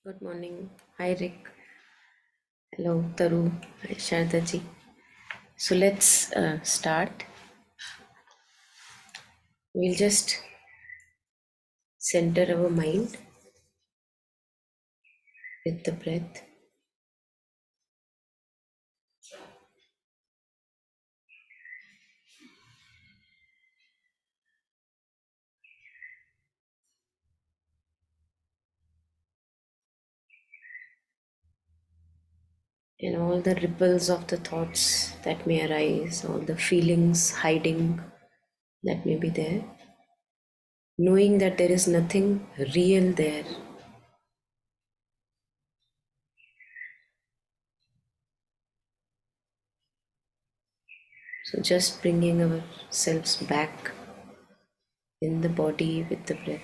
Good morning. Hi Rick. Hello Taru. Hi Sharda ji. So let's start. We'll just center our mind with the breath. And all the ripples of the thoughts that may arise, all the feelings hiding that may be there, knowing that there is nothing real there. So just bringing ourselves back in the body with the breath.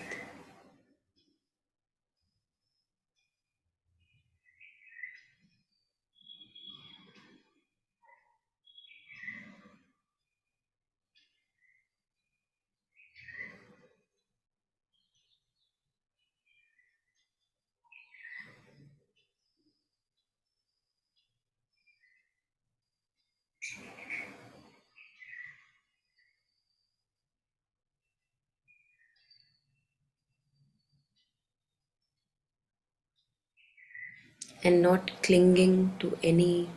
And not clinging to any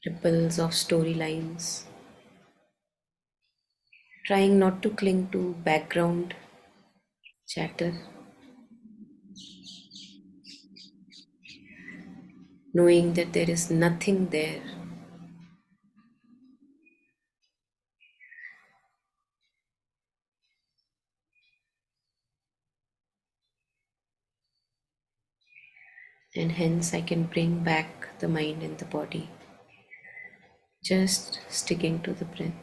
ripples of storylines, trying not to cling to background chatter, knowing that there is nothing there. And hence I can bring back the mind and the body, just sticking to the breath.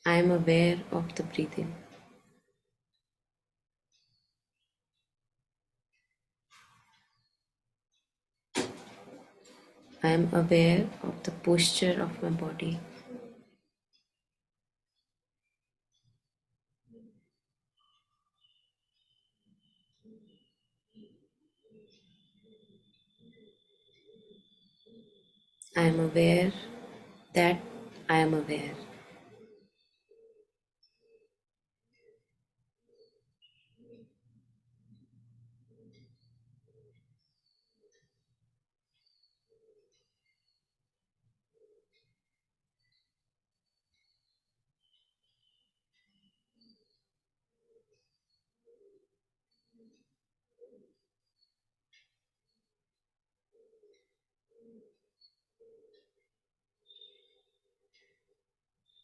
I am aware of the breathing. I am aware of the posture of my body. I am aware that I am aware.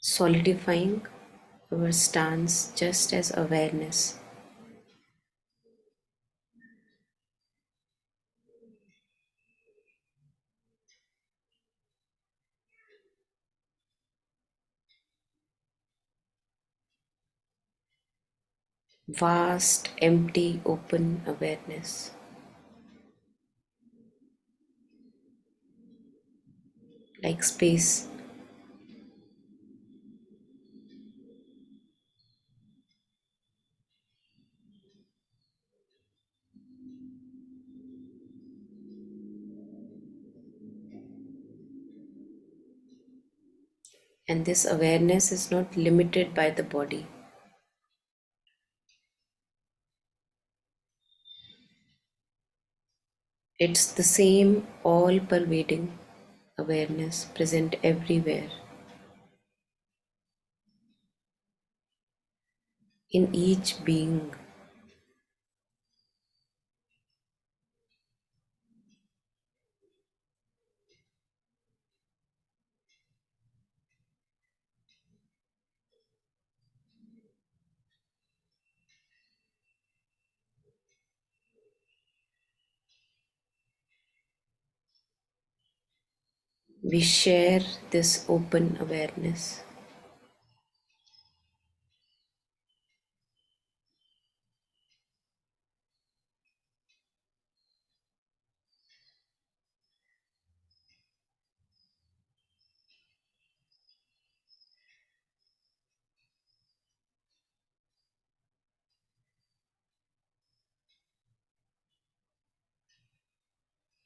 Solidifying our stance just as awareness. Vast, empty, open awareness. Like space. And this awareness is not limited by the body. It's the same all pervading awareness present everywhere, in each being. we share this open awareness.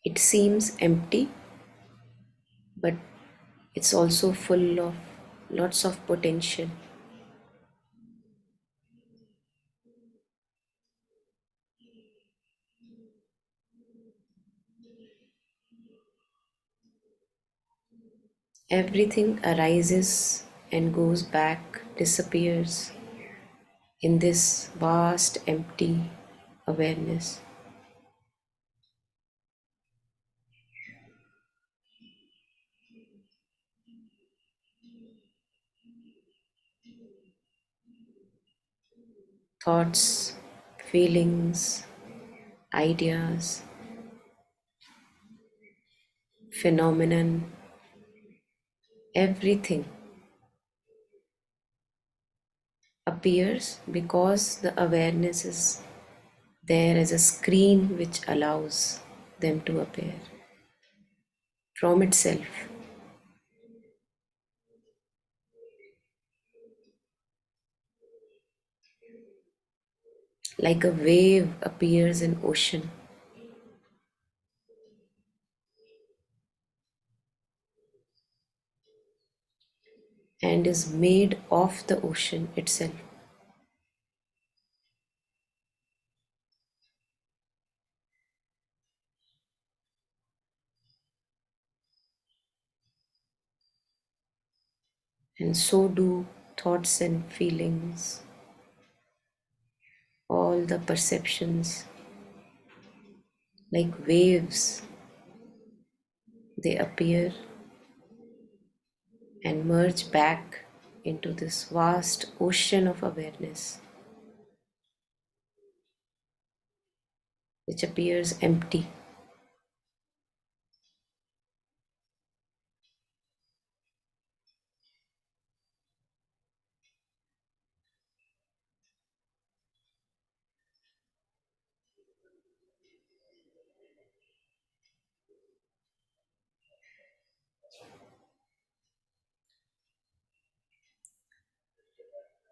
It seems empty, but it's also full of lots of potential. Everything arises and goes back, disappears in this vast, empty awareness. Thoughts, feelings, ideas, phenomenon, everything appears because the awareness is there as a screen which allows them to appear from itself. Like a wave appears in ocean and is made of the ocean itself. And so do thoughts and feelings, all the perceptions, like waves, they appear and merge back into this vast ocean of awareness, which appears empty.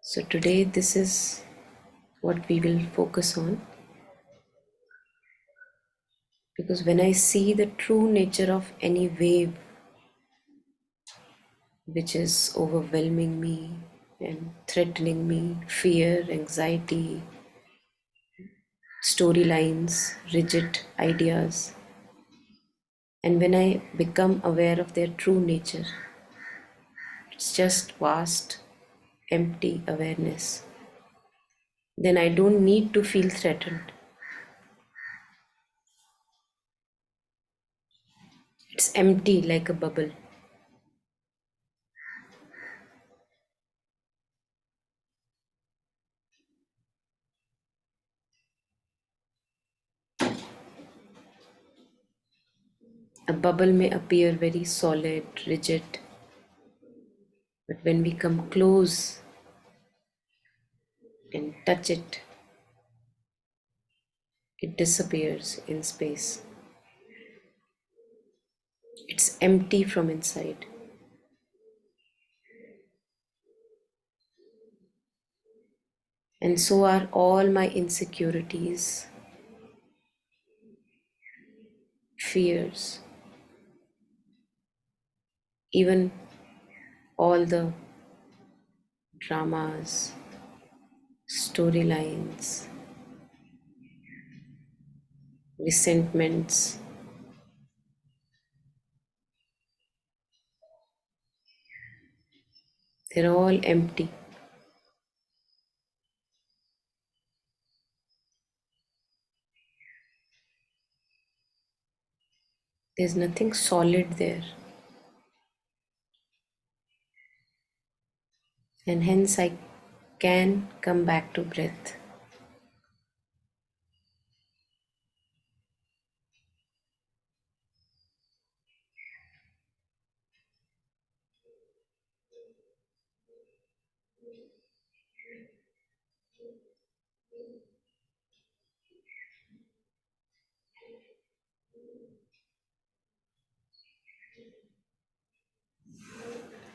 So, today, this is what we will focus on, because when I see the true nature of any wave which is overwhelming me and threatening me, fear, anxiety, storylines, rigid ideas, and when I become aware of their true nature, it's just vast, empty awareness, then I don't need to feel threatened. It's empty like a bubble. A bubble may appear very solid, rigid, but when we come close and touch it, it disappears in space. It's empty from inside. And so are all my insecurities, fears, even all the dramas, storylines, resentments. They're all empty. There's nothing solid there. And hence I can come back to breath.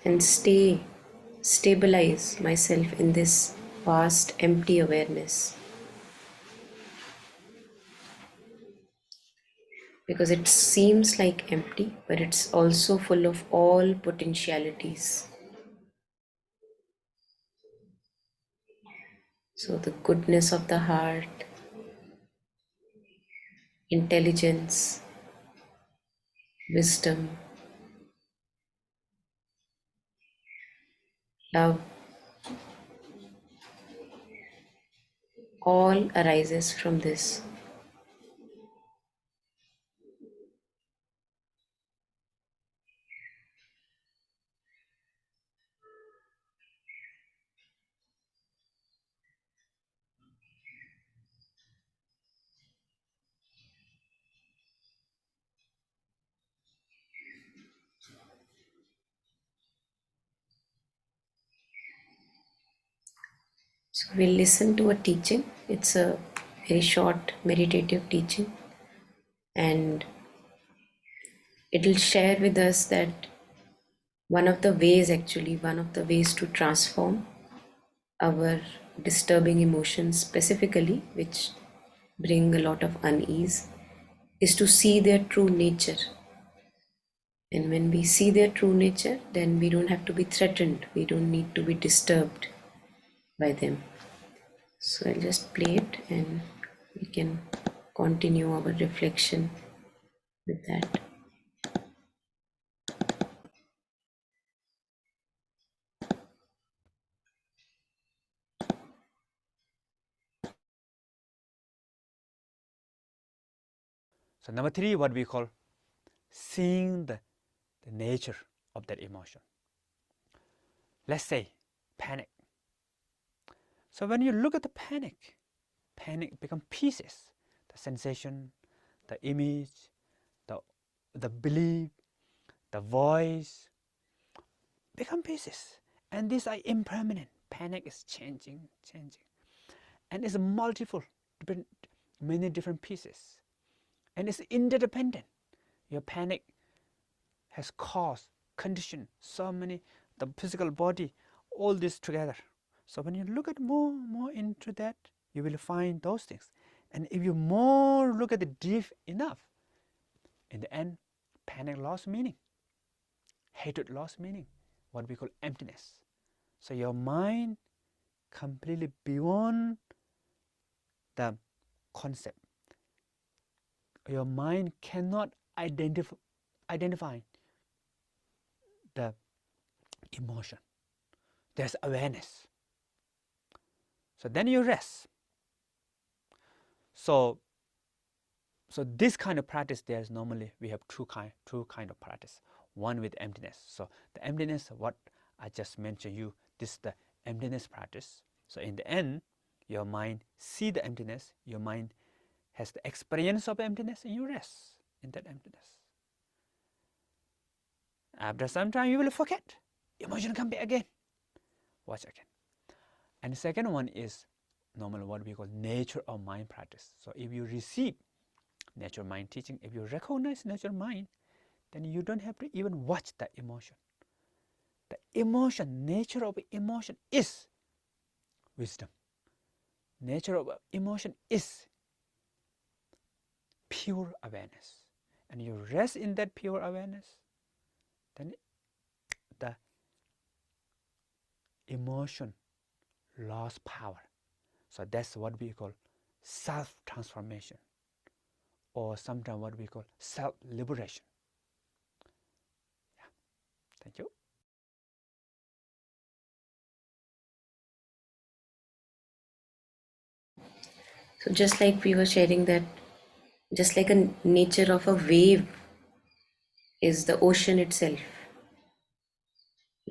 and stabilize myself in this vast empty awareness, because it seems like empty, but it's also full of all potentialities. So the goodness of the heart, intelligence, wisdom, love, all arises from this. So we'll listen to a teaching. It's a very short meditative teaching, and it'll share with us that one of the ways to transform our disturbing emotions, specifically, which bring a lot of unease, is to see their true nature. And when we see their true nature, then we don't have to be threatened, we don't need to be disturbed by them. So I'll just play it and we can continue our reflection with that. So number 3, what we call seeing the nature of that emotion. Let's say panic. So when you look at the panic become pieces. The sensation, the image, the belief, the voice become pieces. And these are impermanent. Panic is changing. And it's multiple, many different pieces. And it's interdependent. Your panic has caused, conditioned so many, the physical body, all this together. So when you look at more into that, you will find those things. And if you more look at it deep enough, in the end, panic lost meaning. Hatred lost meaning, what we call emptiness. So your mind completely beyond the concept. Your mind cannot identify the emotion. There's awareness. So then you rest. So this kind of practice, there's normally we have two kind of practice. One with emptiness. So the emptiness, what I just mentioned you, this is the emptiness practice. So in the end, your mind see the emptiness, your mind has the experience of emptiness, and you rest in that emptiness. After some time, you will forget. Emotion come back again. Watch again. And the second one is normally what we call nature of mind practice. So if you receive nature mind teaching, if you recognize nature mind, then you don't have to even watch the emotion. The emotion, nature of emotion is wisdom. Nature of emotion is pure awareness. And you rest in that pure awareness, then the emotion lost power. So that's what we call self-transformation, or sometimes what we call self-liberation. Yeah. Thank you. So just like we were sharing that, just like a nature of a wave is the ocean itself.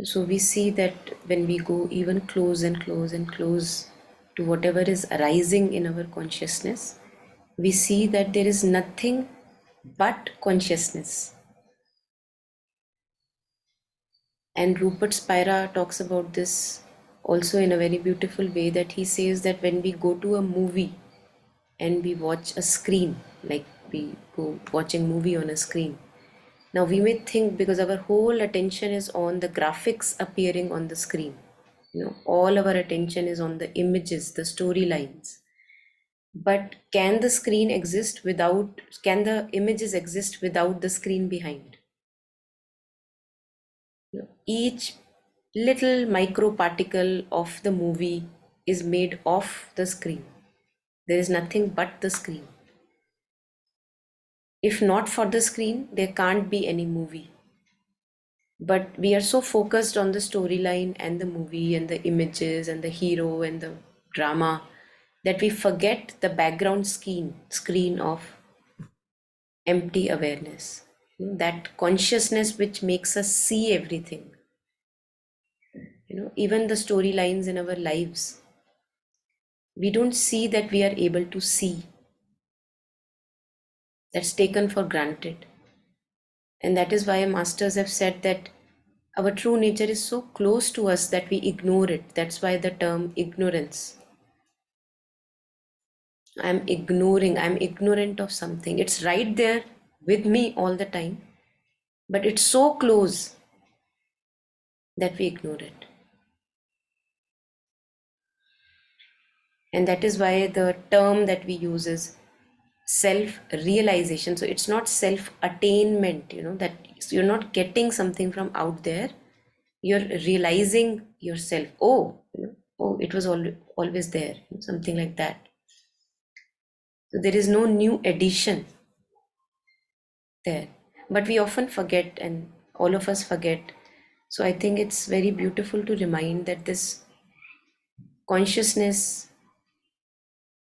So we see that when we go even close and close and close to whatever is arising in our consciousness, we see that there is nothing but consciousness. And Rupert Spira talks about this also in a very beautiful way, that he says that when we go to a movie and we watch a screen, like we go watching movie on a screen, now we may think, because our whole attention is on the graphics appearing on the screen, all our attention is on the images, the storylines. But can the images exist without the screen behind? Each little micro particle of the movie is made of the screen. There is nothing but the screen. If not for the screen, there can't be any movie. But we are so focused on the storyline and the movie and the images and the hero and the drama that we forget the background screen of empty awareness. That consciousness which makes us see everything. Even the storylines in our lives, we don't see that we are able to see. That's taken for granted. And that is why masters have said that our true nature is so close to us that we ignore it. That's why the term ignorance. I'm ignorant of something. It's right there with me all the time, but it's so close that we ignore it. And that is why the term that we use is self realization. So it's not self attainment, that you're not getting something from out there, you're realizing yourself. Oh, it was always there, something like that. So there is no new addition there, but we often forget, and all of us forget. So I think it's very beautiful to remind that this consciousness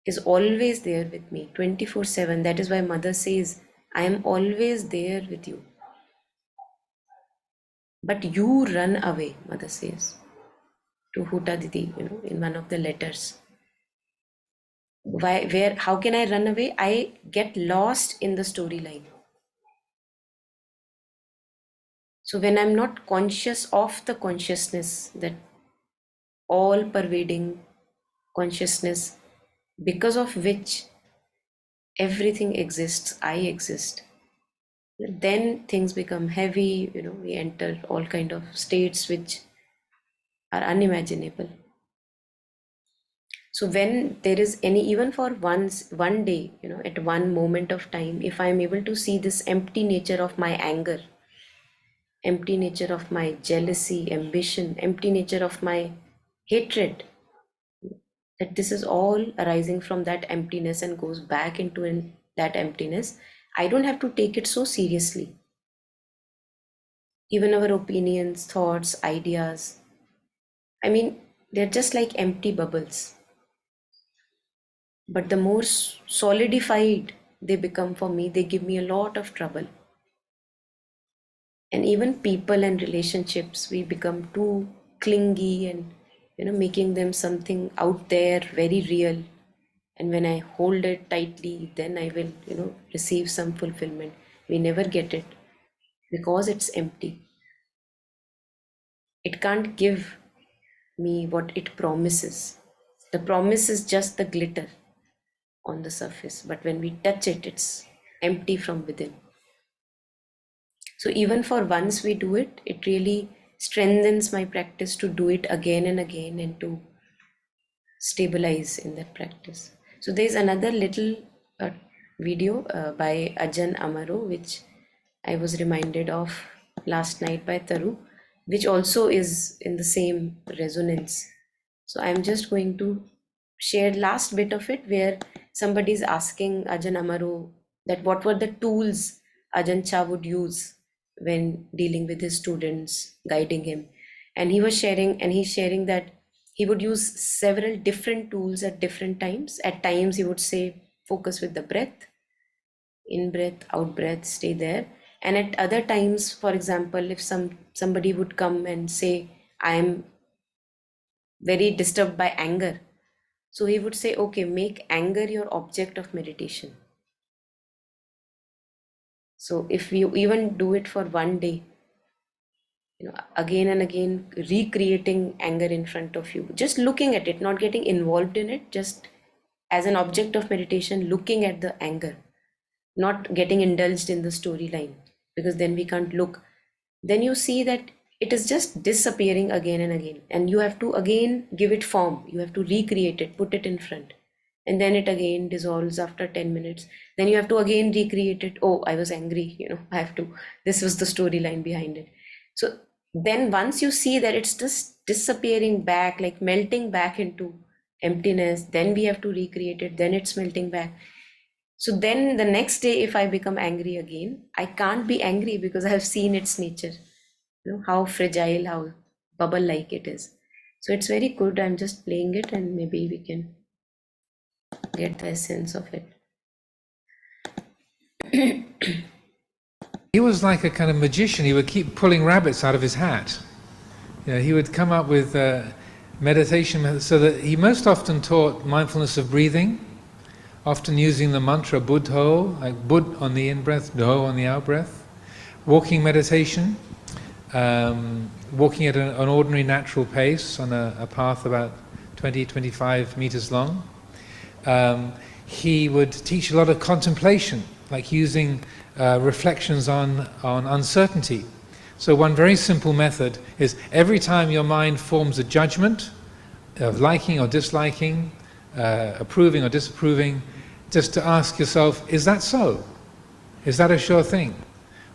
is always there with me 24/7. That is why mother says, I am always there with you. But you run away, mother says to Huta Didi, in one of the letters. How can I run away? I get lost in the storyline. So when I'm not conscious of the consciousness, that all pervading consciousness, because of which everything exists, I exist, then things become heavy. We enter all kind of states which are unimaginable. So when there is any, even for one day, at one moment of time, if I'm able to see this empty nature of my anger, empty nature of my jealousy, ambition, empty nature of my hatred, that this is all arising from that emptiness and goes back into that emptiness, I don't have to take it so seriously. Even our opinions, thoughts, ideas, I mean, they're just like empty bubbles. But the more solidified they become for me, they give me a lot of trouble. And even people and relationships, we become too clingy and, making them something out there, very real. And when I hold it tightly, then I will, receive some fulfillment. We never get it because it's empty. It can't give me what it promises. The promise is just the glitter on the surface, but when we touch it, it's empty from within. So even for once we do it, it really strengthens my practice to do it again and again and to stabilize in that practice. So there's another little uh, video by Ajahn Amaro, which I was reminded of last night by Taru, which also is in the same resonance. So I'm just going to share last bit of it, where somebody is asking Ajahn Amaro that what were the tools Ajahn Chah would use when dealing with his students, guiding him. And he's sharing that he would use several different tools at different times. At times he would say, focus with the breath, in breath, out breath, stay there. And at other times, for example, if somebody would come and say, I am very disturbed by anger, so he would say, okay, make anger your object of meditation. So if you even do it for one day, again and again recreating anger in front of you, just looking at it, not getting involved in it, just as an object of meditation, looking at the anger, not getting indulged in the storyline, because then we can't look. Then you see that it is just disappearing again and again, and you have to again give it form, you have to recreate it, put it in front, and then it again dissolves after 10 minutes. Then you have to again recreate it. Oh, I was angry, I have to, this was the storyline behind it. So then once you see that it's just disappearing back, like melting back into emptiness, then we have to recreate it, then it's melting back. So then the next day, if I become angry again, I can't be angry because I have seen its nature, how fragile, how bubble like it is. So it's very good. I'm just playing it and maybe we can get the essence of it. He was like a kind of magician. He would keep pulling rabbits out of his hat. He would come up with meditation methods, so that he most often taught mindfulness of breathing, often using the mantra Buddho, like Bud on the in-breath, Dho on the out-breath. Walking meditation, walking at an ordinary natural pace on a path about 20-25 meters long. He would teach a lot of contemplation, like using reflections on uncertainty. So one very simple method is every time your mind forms a judgment of liking or disliking, approving or disapproving, just to ask yourself, is that so? Is that a sure thing?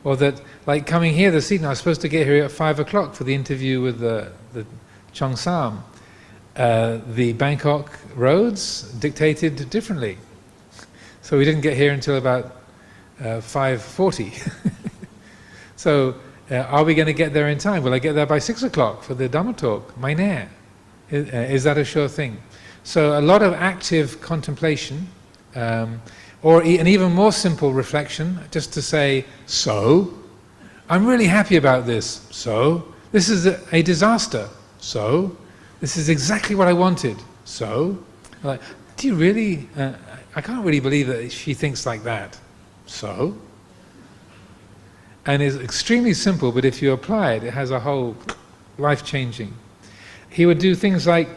Or that, like coming here this evening, I was supposed to get here at 5 o'clock for the interview with the Cheongsam. The Bangkok roads dictated differently. So we didn't get here until about 5:40. So are we going to get there in time? Will I get there by 6 o'clock for the Dhamma talk? Mai nè. Is that a sure thing? So a lot of active contemplation, or an even more simple reflection, just to say, so, I'm really happy about this, so, this is a disaster, so, this is exactly what I wanted, so, like, do you really, I can't really believe that she thinks like that, so. And it's extremely simple, but if you apply it, it has a whole life-changing. He would do things like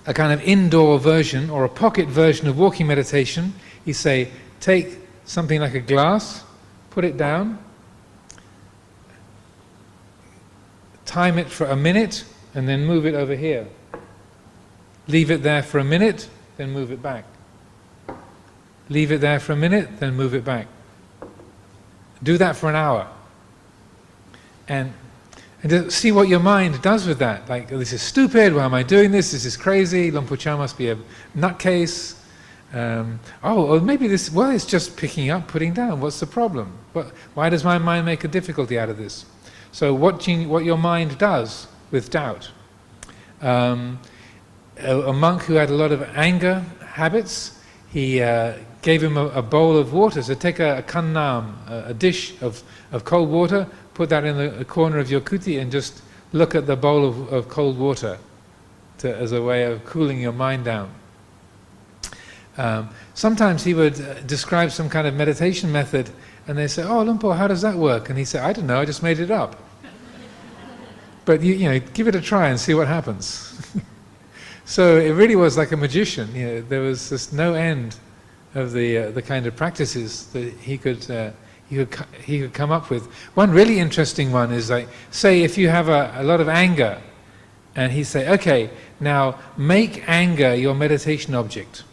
a kind of indoor version or a pocket version of walking meditation. He'd say, take something like a glass, put it down, time it for a minute, and then move it over here. Leave it there for a minute, then move it back. Leave it there for a minute, then move it back. Do that for an hour. And to see what your mind does with that. Like, oh, this is stupid, why am I doing this? This is crazy, Luang Por Chah must be a nutcase. Or maybe this, well, it's just picking up, putting down, what's the problem? Why does my mind make a difficulty out of this? So watching what your mind does with doubt. A monk who had a lot of anger habits, he gave him a bowl of water. So take a kannam, a dish of cold water, put that in the corner of your kuti and just look at the bowl of cold water as a way of cooling your mind down. Sometimes he would describe some kind of meditation method and they say, oh, Luang Por, how does that work? And he said, I don't know, I just made it up. But you know, give it a try and see what happens. So it really was like a magician. There was just no end of the kind of practices that he could come up with. One really interesting one is like, say if you have a lot of anger, and he say, okay, now make anger your meditation object.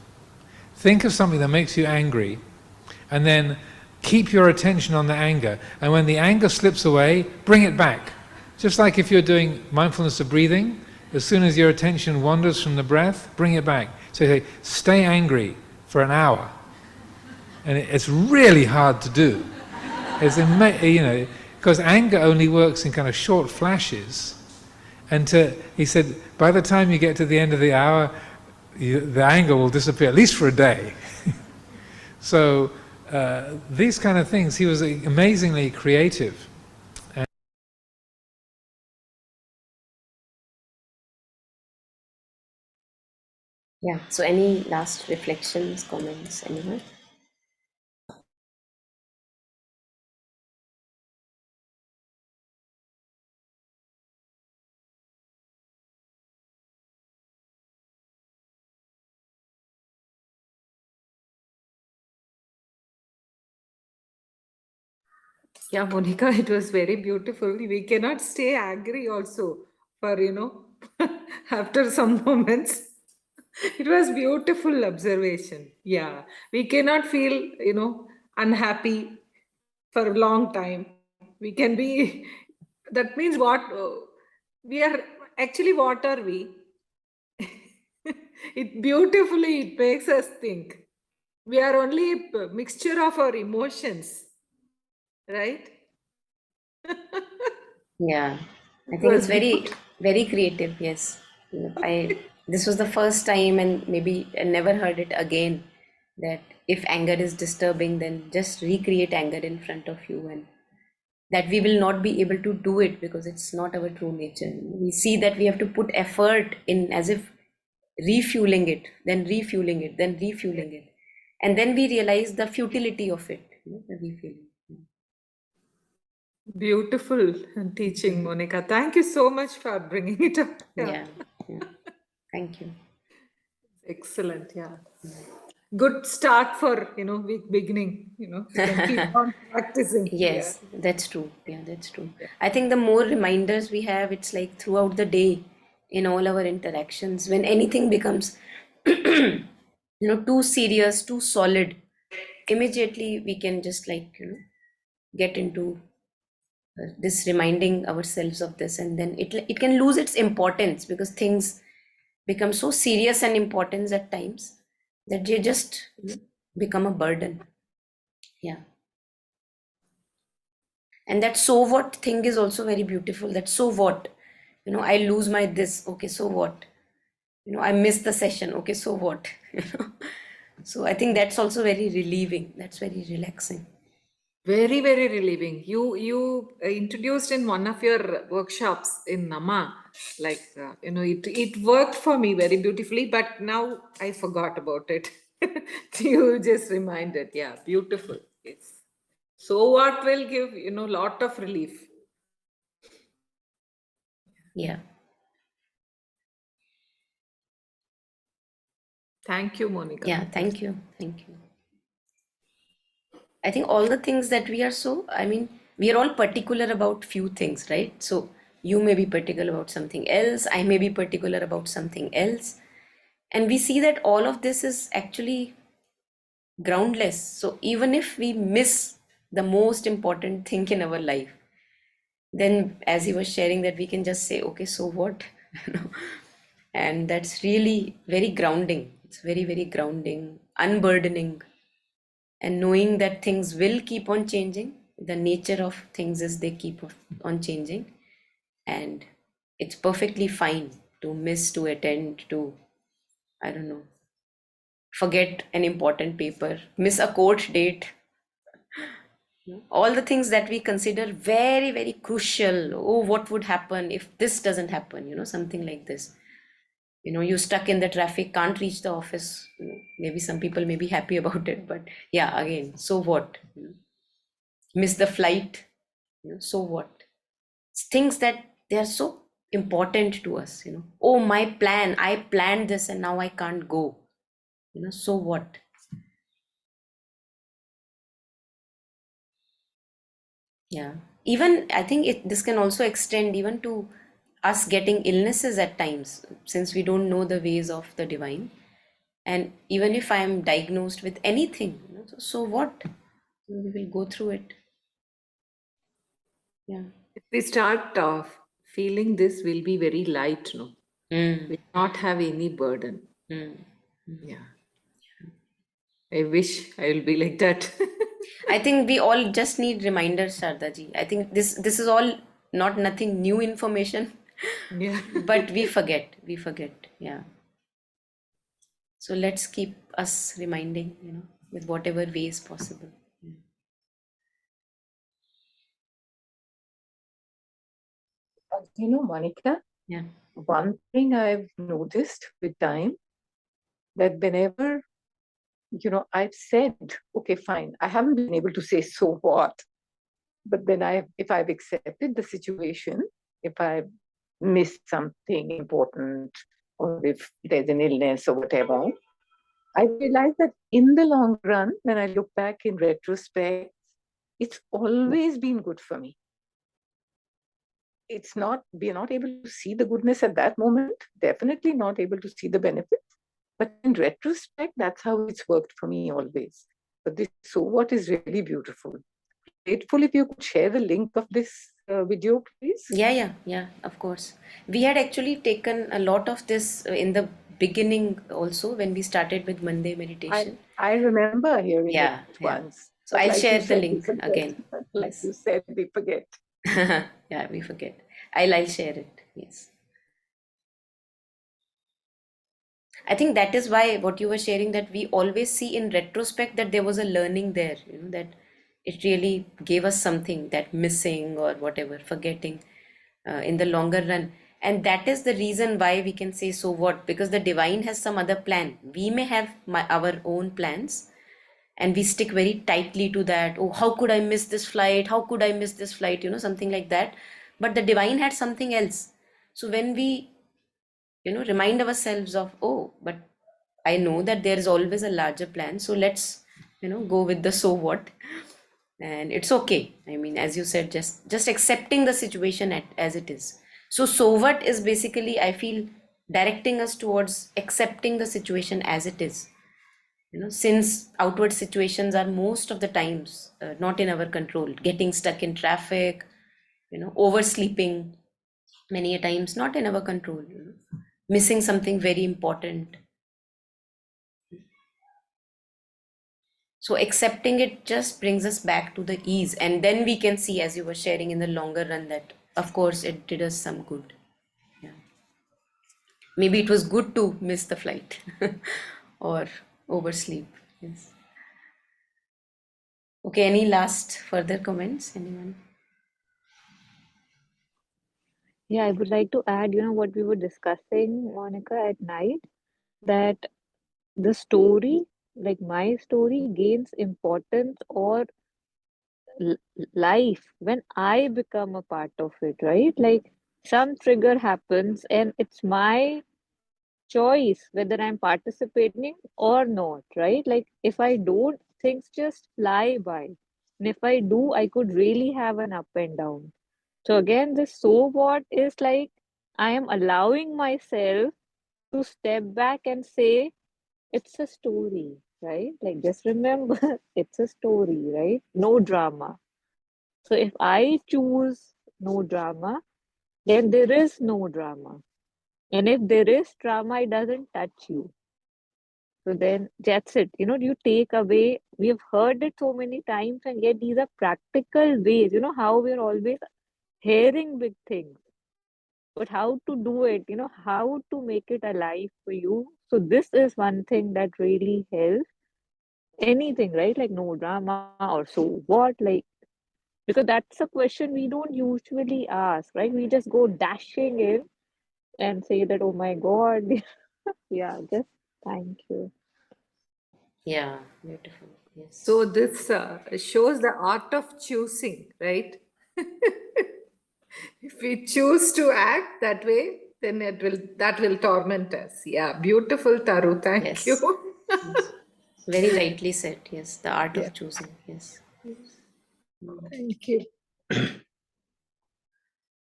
Think of something that makes you angry, and then keep your attention on the anger. And when the anger slips away, bring it back. Just like if you're doing mindfulness of breathing, as soon as your attention wanders from the breath, bring it back. So you say, stay angry for an hour. And it's really hard to do. It's because anger only works in kind of short flashes. And he said, by the time you get to the end of the hour, the anger will disappear, at least for a day. So these kind of things, he was amazingly creative. Yeah, so any last reflections, comments, anyone? Yeah, Monica, it was very beautiful. We cannot stay angry also for, after some moments. It was beautiful observation. Yeah, we cannot feel, unhappy for a long time. We can be, that means what we are actually, what are we? It beautifully, it makes us think. We are only a mixture of our emotions, right? Yeah, I It think was it's very, beautiful. very creative. Yes, this was the first time, and maybe I never heard it again. That if anger is disturbing, then just recreate anger in front of you, and that we will not be able to do it because it's not our true nature. We see that we have to put effort in, as if refueling it, then refueling it, then refueling it, and then we realize the futility of it. The refueling. Beautiful teaching, Monica. Thank you so much for bringing it up. Yeah. Yeah, yeah. Thank you. Excellent. Yeah. Good start for, week beginning. We can keep on practicing. Yeah. Yes, that's true. Yeah, that's true. I think the more reminders we have, it's like throughout the day in all our interactions, when anything becomes, too serious, too solid, immediately we can just like, get into this reminding ourselves of this, and then it can lose its importance because things become so serious and important at times that they just become a burden. Yeah. And that so what thing is also very beautiful. That so what, I lose my this, okay, so what, I miss the session, okay, so what. So I think that's also very relieving, that's very relaxing. Very, very relieving. You introduced in one of your workshops in Nama, like it worked for me very beautifully, but now I forgot about it. You just reminded. Yeah, beautiful. Yes. So what will give lot of relief. Yeah. Thank you, Monica. Yeah, thank you, thank you. I think all the things that we are so, I mean, we are all particular about few things, right? So you may be particular about something else, I may be particular about something else, and we see that all of this is actually groundless. So even if we miss the most important thing in our life, then as he was sharing, that we can just say, okay, so what? You know, and that's really very grounding. It's very, very grounding, unburdening, and knowing that things will keep on changing. The nature of things is they keep on changing, and it's perfectly fine to miss, to attend, to, I don't know, forget an important paper, miss a court date, all the things that we consider very, very crucial. Oh, what would happen if this doesn't happen, something like this. You're stuck in the traffic, can't reach the office. Maybe some people may be happy about it, but yeah, again, so what? Miss the flight, so what? It's things that they are so important to us. Oh, my plan, I planned this and now I can't go. So what? Yeah. Even I think this can also extend even to us getting illnesses at times, since we don't know the ways of the divine. And even if I am diagnosed with anything, so what? We will go through it. Yeah. If we start feeling this, will be very light, no? Mm, Will not have any burden. mm. Yeah. I wish I will be like that. I think we all just need reminders, Shardaji. I think this is all not nothing new information, Yeah. but we forget. We forget. Yeah. So let's keep us reminding, with whatever way is possible. Monica, Yeah. one thing I've noticed with time, that whenever, I've said, okay, fine, I haven't been able to say so what, but then if I've accepted the situation, if I missed something important, or if there's an illness or whatever, I realize that in the long run, when I look back in retrospect, it's always been good for me. It's not, we are not able to see the goodness at that moment, definitely not able to see the benefits. But in retrospect, that's how it's worked for me always. But this so what is really beautiful. Grateful if you could share the link of this video, please. Yeah, of course. We had actually taken a lot of this in the beginning also when we started with Monday meditation. I remember hearing Yeah. it once. So But I'll like you share the said, we link forget. again. Like Yes. you said, we forget. Yeah, we forget. I'll share it. Yes. I think that is why what you were sharing, that we always see in retrospect that there was a learning there, that it really gave us something, that missing or whatever, forgetting in the longer run. And that is the reason why we can say, so what? Because the divine has some other plan. We may have our own plans, and we stick very tightly to that. Oh, how could I miss this flight? How could I miss this flight? Something like that. But the divine had something else. So when we remind ourselves of, oh, but I know that there is always a larger plan, so let's go with the so what. And it's okay. I mean, as you said, just accepting the situation as it is. So what is basically, I feel, directing us towards accepting the situation as it is, since outward situations are most of the times not in our control. Getting stuck in traffic, oversleeping many a times, not in our control, missing something very important. So accepting it just brings us back to the ease, and then we can see, as you were sharing, in the longer run, that of course it did us some good. Yeah. Maybe it was good to miss the flight or oversleep. Yes. Okay, any last further comments? Anyone? Yeah, I would like to add, what we were discussing, Monica, at night, that the story, like my story, gains importance or l- life when I become a part of it, right? Like some trigger happens and it's my choice whether I'm participating or not, right? Like if I don't, things just fly by. And if I do, I could really have an up and down. So again, this so what is like I am allowing myself to step back and say, it's a story, right? Like just remember, it's a story, right? No drama. So if I choose no drama, then there is no drama. And if there is drama, it doesn't touch you. So then that's it. You take away, we have heard it so many times, and yet these are practical ways. How we're always hearing big things, but how to do it, how to make it alive for you. So this is one thing that really helps. Anything, right? Like no drama or so what? Like, because that's a question we don't usually ask, right? We just go dashing in and say that, oh my God. Yeah, just thank you. Yeah, beautiful. Yes. So this shows the art of choosing, right? If we choose to act that way, then that will torment us. Yeah, beautiful, Taru. Thank Yes. you. Yes. Very rightly said. Yes, the art Yeah, of choosing. Yes. thank you.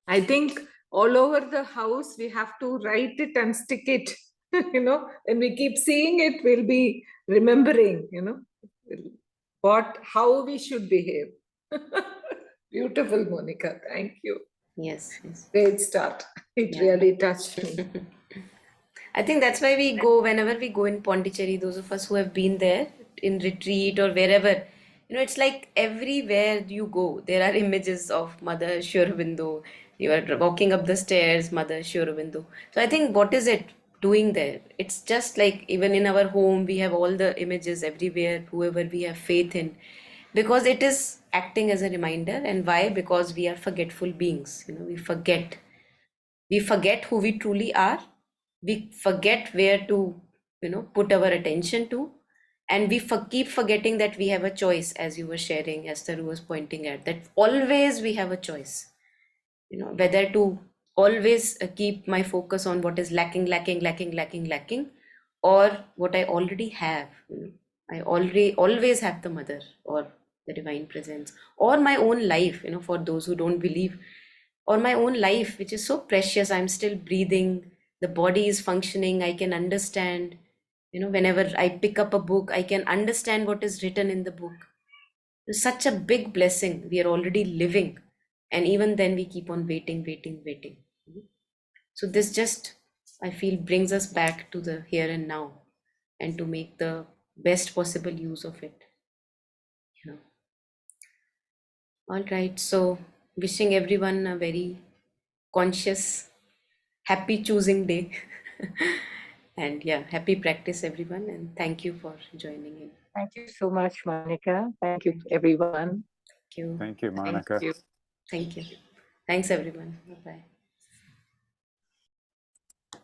I think all over the house we have to write it and stick it. When we keep seeing it, we'll be remembering, how we should behave. Beautiful, Monica. Thank you. Yes. Yes. Great start. It Yeah. really touched me. I think that's why we go whenever we go in Pondicherry, those of us who have been there in retreat or wherever, it's like everywhere you go, there are images of Mother Sri Aurobindo. You are walking up the stairs, Mother Sri Aurobindo. So I think what is it doing there? It's just like even in our home, we have all the images everywhere, whoever we have faith in, because it is acting as a reminder. And why? Because we are forgetful beings. We forget who we truly are. We forget where to put our attention to, and we keep forgetting that we have a choice, as you were sharing, as Taru was pointing at, that always we have a choice, whether to always keep my focus on what is lacking, or what I already have. I already always have the mother, or the divine presence, or my own life, for those who don't believe, or my own life, which is so precious. I'm still breathing, the body is functioning, I can understand. Whenever I pick up a book, I can understand what is written in the book. It's such a big blessing. We are already living, and even then we keep on waiting, waiting, waiting. So this just, I feel, brings us back to the here and now, and to make the best possible use of it. Yeah. All right. So wishing everyone a very conscious, happy choosing day. And yeah, happy practice, everyone. And thank you for joining in. Thank you so much, Monica. Thank you, everyone. Thank you. Thank you, Thank Monica. you. Thank you. Thanks, everyone. Bye bye.